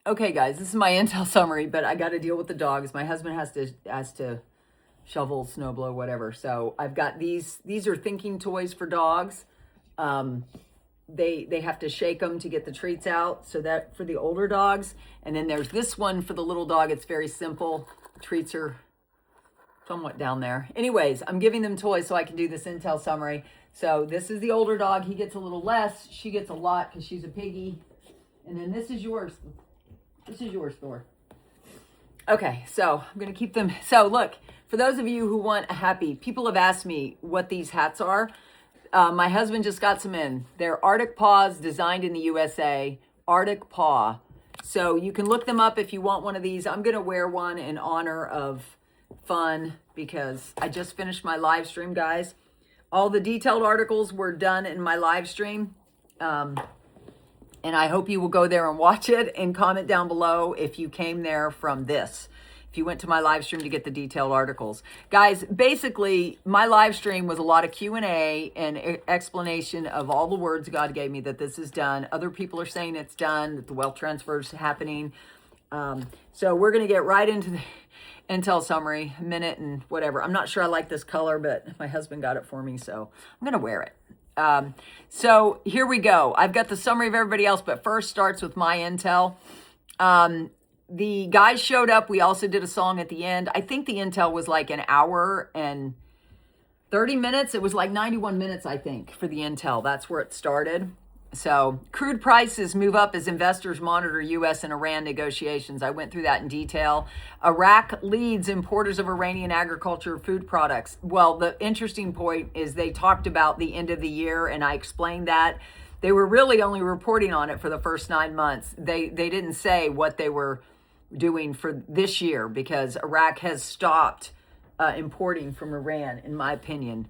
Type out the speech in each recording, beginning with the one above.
Okay, guys, this is my intel summary, but I got to deal with the dogs. My husband has to shovel, snow blow, whatever. So I've got these. These are thinking toys for dogs. Um, they have to shake them to get the treats out. So that for the older dogs, and then there's this one for the little dog. It's very simple. Treats are somewhat down there. Anyways, I'm giving them toys so I can do this intel summary. So this is the older dog. He gets a little less. She gets a lot because she's a piggy. And then this is yours. This is yours, Thor. Okay, so I'm going to keep them. So look, for those of you who want a happy, people have asked me what these hats are. My husband just got some in. They're Arctic Paws, designed in the USA. Arctic Paw. So you can look them up if you want one of these. I'm going to wear one in honor of fun because I just finished my live stream, guys. All the detailed articles were done in my live stream. And I hope you will go there and watch it and comment down below if you came there from this. If you went to my live stream to get the detailed articles. Guys, basically, my live stream was a lot of Q&A and explanation of all the words God gave me that this is done. Other people are saying it's done, that the wealth transfer is happening. So we're going to get right into the intel summary, a minute and whatever. I'm not sure I like this color, but my husband got it for me, so I'm going to wear it. So here we go. I've got the summary of everybody else, but first starts with my intel. The guys showed up. We also did a song at the end. I think the intel was like an hour and 30 minutes. It was like 91 minutes, I think, for the intel. That's where it started. So crude prices move up as investors monitor U.S. and Iran negotiations. I went through that in detail. Iraq leads importers of Iranian agriculture food products. Well, the interesting point is they talked about the end of the year, and I explained that. They were really only reporting on it for the first 9 months. They didn't say what they were doing for this year because Iraq has stopped importing from Iran, in my opinion.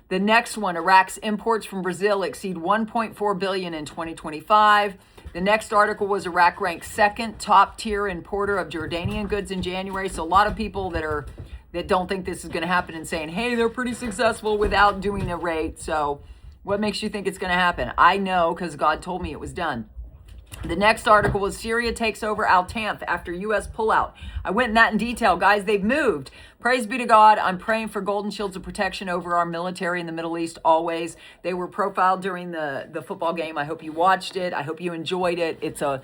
The next one, Iraq's imports from Brazil exceed 1.4 billion in 2025. The next article was Iraq ranked second top tier importer of Jordanian goods in January. So a lot of people that don't think this is going to happen and saying, hey, they're pretty successful without doing a rate. So what makes you think it's going to happen? I know because God told me it was done. The next article was Syria takes over Al-Tanf after U.S. pullout. I went in that in detail. Guys, they've moved. Praise be to God. I'm praying for golden shields of protection over our military in the Middle East always. They were profiled during the football game. I hope you watched it. I hope you enjoyed it. It's a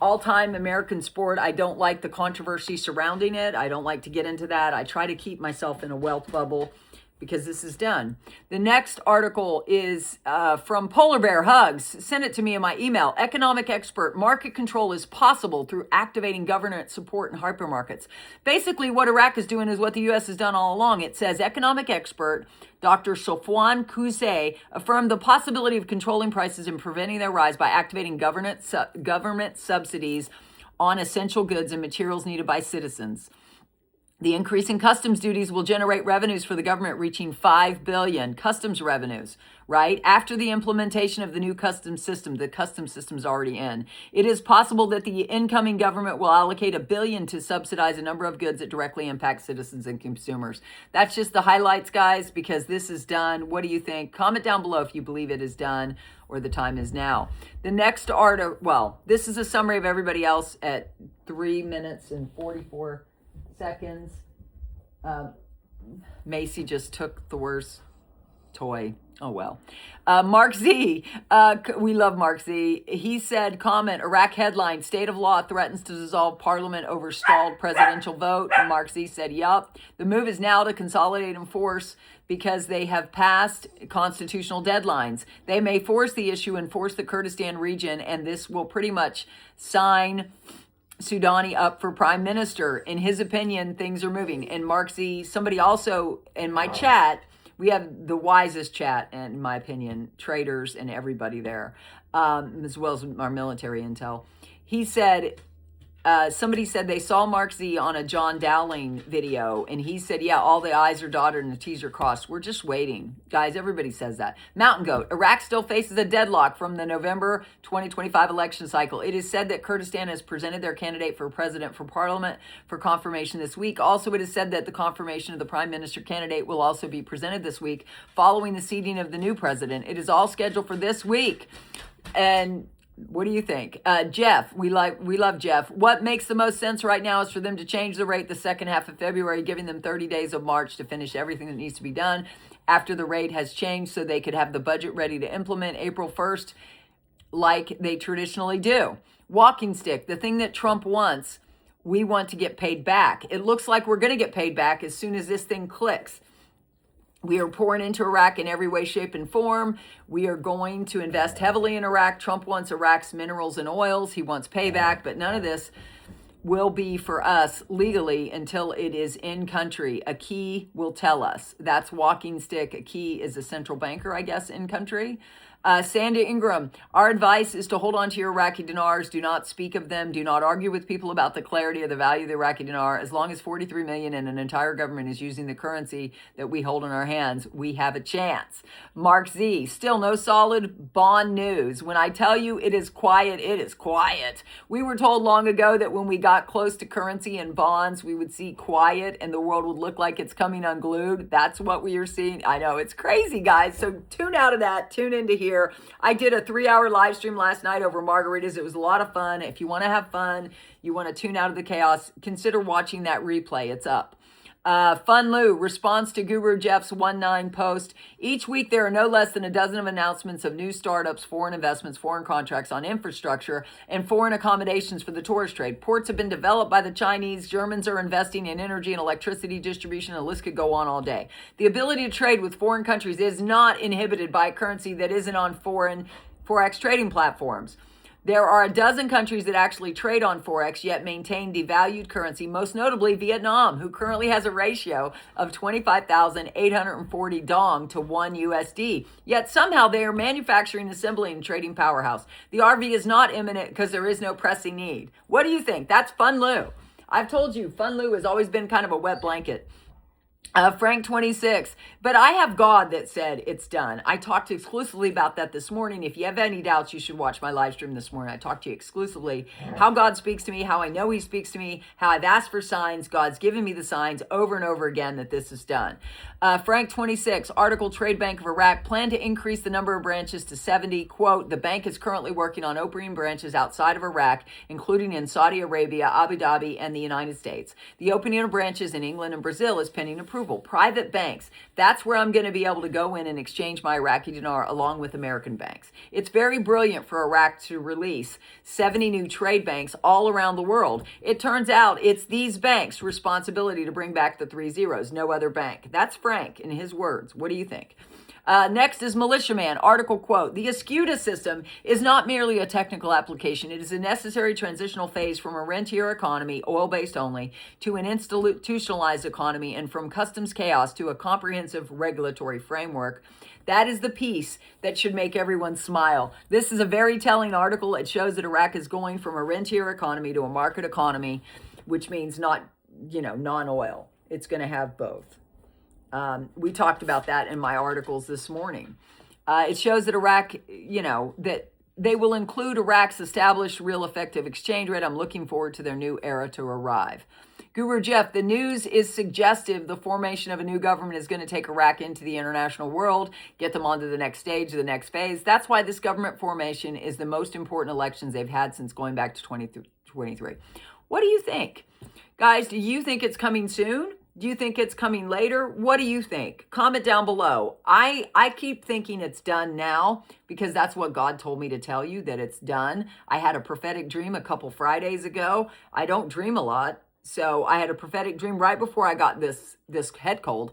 all-time American sport. I don't like the controversy surrounding it. I don't like to get into that. I try to keep myself in a wealth bubble because this is done. The next article is from Polar Bear Hugs. Send it to me in my email. Economic expert, market control is possible through activating government support in hypermarkets. Basically, what Iraq is doing is what the U.S. has done all along. It says economic expert Dr. Sofwan Kouzé affirmed the possibility of controlling prices and preventing their rise by activating government subsidies on essential goods and materials needed by citizens. The increase in customs duties will generate revenues for the government reaching $5 billion. Customs revenues, right? After the implementation of the new customs system, the customs system's already in. It is possible that the incoming government will allocate $1 billion to subsidize a number of goods that directly impact citizens and consumers. That's just the highlights, guys, because this is done. What do you think? Comment down below if you believe it is done or the time is now. The next article, well, this is a summary of everybody else at 3 minutes and 44 seconds. Macy just took Thor's toy. Oh, well. Mark Z. We love Mark Z. He said, comment, Iraq headline, state of law threatens to dissolve parliament over stalled presidential vote. And Mark Z said, yup. The move is now to consolidate and force because they have passed constitutional deadlines. They may force the issue and force the Kurdistan region, and this will pretty much sign Soudani up for prime minister. In his opinion, things are moving. And Mark Z, somebody also in my chat, we have the wisest chat, in my opinion, traders and everybody there, as well as our military intel. He said, somebody said they saw Mark Z on a John Dowling video, and he said, yeah, all the I's are dotted and the T's are crossed. We're just waiting. Guys, everybody says that. Mountain Goat, Iraq still faces a deadlock from the November 2025 election cycle. It is said that Kurdistan has presented their candidate for president for parliament for confirmation this week. Also, it is said that the confirmation of the prime minister candidate will also be presented this week following the seating of the new president. It is all scheduled for this week. And What do you think? Jeff, we love Jeff. What makes the most sense right now is for them to change the rate the second half of February, giving them 30 days of March to finish everything that needs to be done after the rate has changed so they could have the budget ready to implement April 1st like they traditionally do. Walking stick, the thing that Trump wants, we want to get paid back. It looks like we're going to get paid back as soon as this thing clicks. We are pouring into Iraq in every way, shape, and form. We are going to invest heavily in Iraq. Trump wants Iraq's minerals and oils. He wants payback, but none of this will be for us legally until it is in country. A key will tell us. That's walking stick. A key is a central banker, I guess, in country. Sandy Ingram, our advice is to hold on to your Iraqi dinars. Do not speak of them. Do not argue with people about the clarity of the value of the Iraqi dinar. As long as 43 million and an entire government is using the currency that we hold in our hands, we have a chance. Mark Z, still no solid bond news. When I tell you it is quiet, it is quiet. We were told long ago that when we got close to currency and bonds, we would see quiet and the world would look like it's coming unglued. That's what we are seeing. I know, it's crazy, guys. So tune out of that. Tune into here. I did a 3-hour live stream last night over margaritas. It was a lot of fun. If you want to have fun, you want to tune out of the chaos, consider watching that replay. It's up. Fun Lou, response to Guru Jeff's 19 post. Each week there are no less than a dozen of announcements of new startups, foreign investments, foreign contracts on infrastructure, and foreign accommodations for the tourist trade. Ports have been developed by the Chinese. Germans are investing in energy and electricity distribution. The list could go on all day. The ability to trade with foreign countries is not inhibited by a currency that isn't on foreign Forex trading platforms. There are a dozen countries that actually trade on Forex yet maintain devalued currency, most notably Vietnam, who currently has a ratio of 25,840 dong to 1 USD. Yet somehow they are manufacturing, assembling, and trading powerhouse. The RV is not imminent because there is no pressing need. What do you think? That's Fun Lou. I've told you, Fun Lou has always been kind of a wet blanket. Frank 26, but I have God that said it's done. I talked exclusively about that this morning. If you have any doubts, you should watch my live stream this morning. I talked to you exclusively how God speaks to me, how I know he speaks to me, how I've asked for signs. God's given me the signs over and over again that this is done. Frank 26, article Trade Bank of Iraq plan to increase the number of branches to 70. Quote, the bank is currently working on opening branches outside of Iraq, including in Saudi Arabia, Abu Dhabi, and the United States. The opening of branches in England and Brazil is pending approval. Private banks, that's where I'm going to be able to go in and exchange my Iraqi dinar along with American banks. It's very brilliant for Iraq to release 70 new trade banks all around the world. It turns out it's these banks' responsibility to bring back the 3 zeros, no other bank. That's Frank in his words. What do you think? Next is Militiaman. Article quote, the Escuda system is not merely a technical application. It is a necessary transitional phase from a rentier economy, oil-based only, to an institutionalized economy and from customs chaos to a comprehensive regulatory framework. That is the piece that should make everyone smile. This is a very telling article. It shows that Iraq is going from a rentier economy to a market economy, which means not, non-oil. It's going to have both. We talked about that in my articles this morning. It shows that Iraq, that they will include Iraq's established real effective exchange rate. I'm looking forward to their new era to arrive. Guru Jeff, the news is suggestive the formation of a new government is going to take Iraq into the international world, get them onto the next stage, the next phase. That's why this government formation is the most important elections they've had since going back to 2023. What do you think? Guys, do you think it's coming soon? Do you think it's coming later? What do you think? Comment down below. I keep thinking it's done now because that's what God told me to tell you, that it's done. I had a prophetic dream a couple Fridays ago. I don't dream a lot. So I had a prophetic dream right before I got this head cold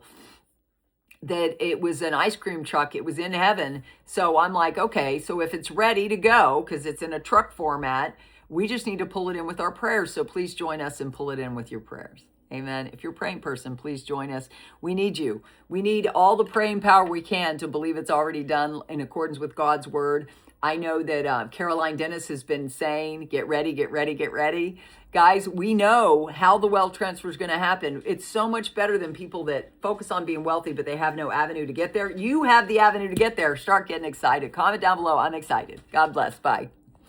that it was an ice cream truck. It was in heaven. So I'm like, okay, so if it's ready to go, because it's in a truck format, we just need to pull it in with our prayers. So please join us and pull it in with your prayers. Amen. If you're a praying person, please join us. We need you. We need all the praying power we can to believe it's already done in accordance with God's word. I know that Caroline Dennis has been saying, get ready, get ready, get ready. Guys, we know how the wealth transfer is going to happen. It's so much better than people that focus on being wealthy, but they have no avenue to get there. You have the avenue to get there. Start getting excited. Comment down below. I'm excited. God bless. Bye.